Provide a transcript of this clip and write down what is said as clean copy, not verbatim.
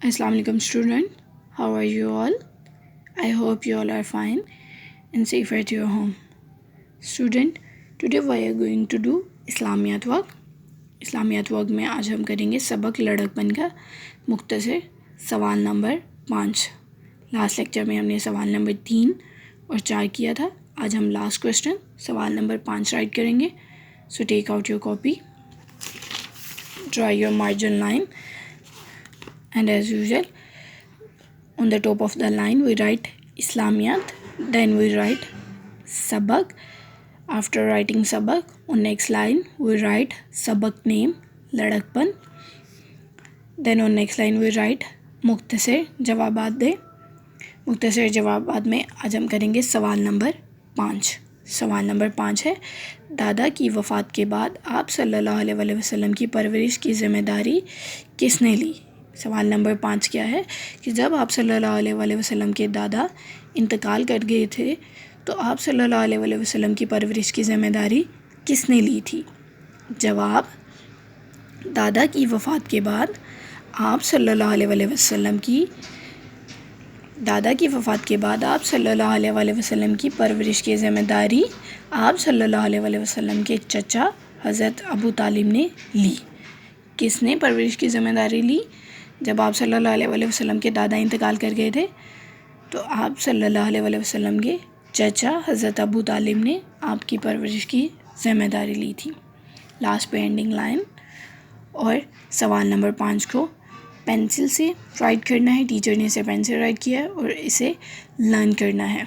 Assalamu alaikum student. How are you all? I hope you all are fine and safe at your home. Student, today we are going to do Islamiyat work. Islamiyat work में आज हम करेंगे सबक लड़कपन का मुख्तसर सवाल number 5. Last lecture में हमने सवाल नंबर 3 और 4 किया था. आज हम लास्ट क्वेश्चन सवाल नंबर 5 राइट करेंगे. So take out your copy, draw your margin line, and as usual on the top of the line we write Islamiyat, then we write sabak. After writing sabak, on next line we write sabak name ladakpan, then on next line we write मुख्तसर जवाबात दे. मुख्तसर जवाबात में आज हम करेंगे सवाल number 5. सवाल number 5 है, दादा की वफ़ात के बाद आप सल्लल्लाहु अलैहि वसल्लम की परवरिश की ज़िम्मेदारी किसने ली. सवाल नंबर 5 क्या है कि जब आप सल्लल्लाहु अलैहि वसल्लम के दादा इंतकाल कर गए थे तो आप सल्लल्लाहु अलैहि वसल्लम की परवरिश की ज़िम्मेदारी किसने ली थी. जवाब, दादा की वफ़ात के बाद आप सल्लल्लाहु अलैहि वसल्लम की परवरिश की ज़िम्मेदारी आप सल्लल्लाहु अलैहि वसल्लम के चचा हज़रत अबू तालिब ने ली. किसने परवरिश की ज़िम्मेदारी ली? जब आप सल्लल्लाहु अलैहि वसल्लम के दादा इंतकाल कर गए थे तो आप सल्लल्लाहु अलैहि वसल्लम के चचा हज़रत अबू तालिब ने आपकी परवरिश की ज़िम्मेदारी ली थी. लास्ट पे एंडिंग लाइन. और सवाल नंबर 5 को पेंसिल से राइट करना है. टीचर ने इसे पेन से राइट किया है और इसे लर्न करना है.